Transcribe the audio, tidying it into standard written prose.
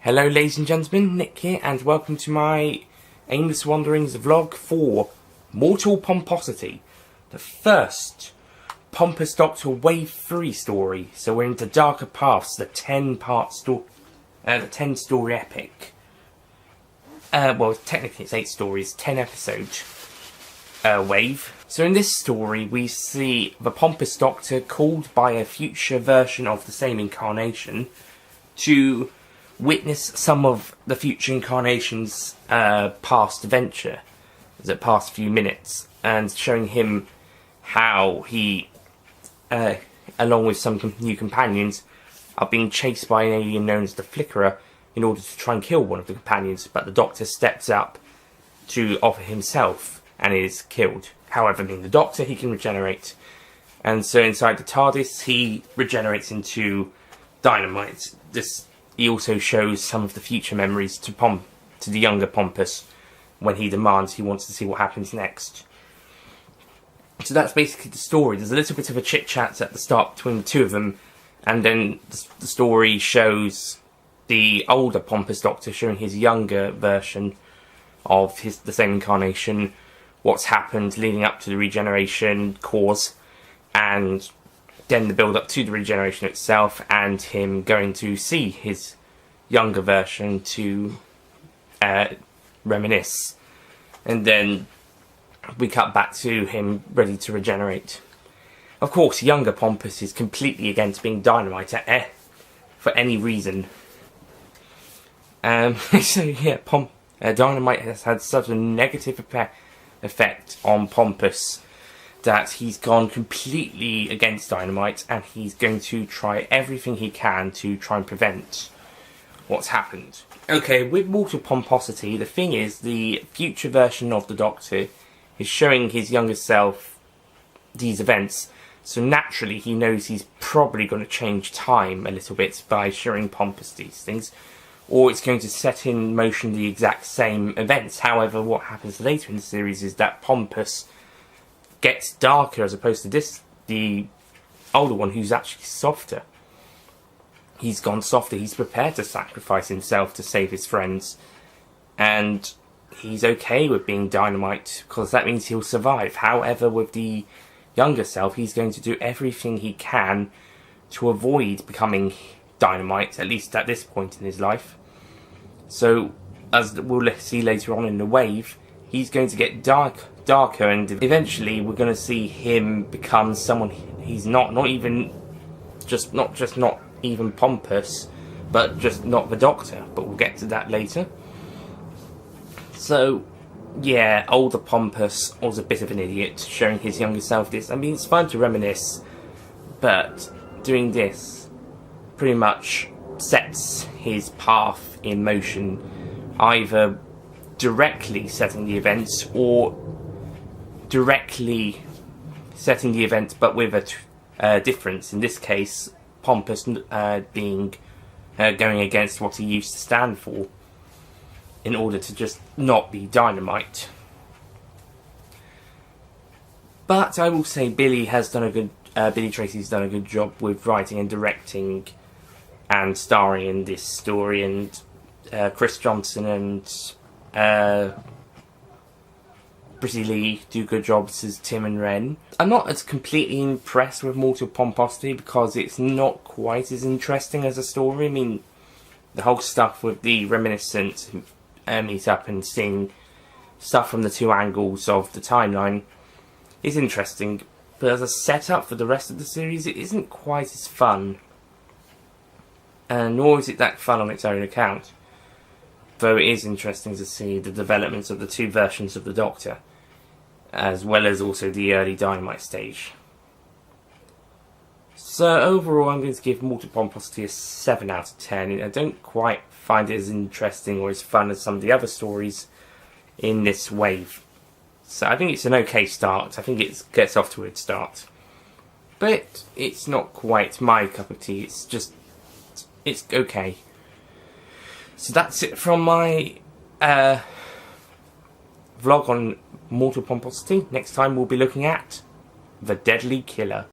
Hello ladies and gentlemen, Nick here, and welcome to my Aimless Wanderings vlog for Mortal Pomposity, the first Pompous Doctor Wave 3 story. So we're into Darker Paths, the 10-part story, the 10-story epic. Well, technically it's 8 stories, 10-episode wave. So in this story we see the Pompous Doctor called by a future version of the same incarnation to witness some of the future incarnation's past adventure, the past few minutes, and showing him how he, along with some new companions, are being chased by an alien known as the Flickerer in order to try and kill one of the companions, but the Doctor steps up to offer himself and is killed. However, being the Doctor, he can regenerate, and so inside the TARDIS he regenerates into dynamite. He also shows some of the future memories to the younger Pompous when he demands he wants to see what happens next. So that's basically the story. There's a little bit of a chit-chat at the start between the two of them, and then the story shows the older Pompous Doctor showing his younger version of the same incarnation, what's happened leading up to the regeneration cause, and then the build-up to the regeneration itself, and him going to see his younger version to reminisce. And then we cut back to him ready to regenerate. Of course, younger Pompous is completely against being dynamite for any reason. So yeah, dynamite has had such a negative effect on Pompous that he's gone completely against dynamite, and he's going to try everything he can to try and prevent what's happened. Okay, with Mortal Pomposity, the thing is, the future version of the Doctor is showing his younger self these events, so naturally he knows he's probably going to change time a little bit by showing Pompous these things, or it's going to set in motion the exact same events. However, what happens later in the series is that Pompous gets darker as opposed to the older one, who's actually softer. He's gone softer. He's prepared to sacrifice himself to save his friends, and he's okay with being dynamite because that means he'll survive. However, with the younger self, he's going to do everything he can to avoid becoming dynamite, at least at this point in his life. So, as we'll see later on in the wave, he's going to get darker, and eventually we're going to see him become someone he's not even Pompous, but just not the Doctor, but we'll get to that later. So yeah, older Pompous was a bit of an idiot, showing his younger self this. I mean, it's fun to reminisce, but doing this pretty much sets his path in motion, either directly setting the events or directly setting the event but with a difference. In this case, Pompous going against what he used to stand for in order to just not be dynamite. But I will say Billy Tracy's done a good job with writing and directing and starring in this story, and Chris Johnson and Britty Lee do good jobs as Tim and Ren. I'm not as completely impressed with Mortal Pomposity because it's not quite as interesting as a story. I mean, the whole stuff with the reminiscent meet up and seeing stuff from the two angles of the timeline is interesting, but as a setup for the rest of the series, it isn't quite as fun. Nor is it that fun on its own account, though it is interesting to see the developments of the two versions of the Doctor, as well as also the early Dynamite stage. So overall, I'm going to give Mortal Pomposity a 7 out of 10. I don't quite find it as interesting or as fun as some of the other stories in this wave. So I think it's an okay start. I think it gets off to a good start. But it's not quite my cup of tea. It's okay. So that's it from my vlog on Mortal Pomposity. Next time we'll be looking at The Deadly Killer.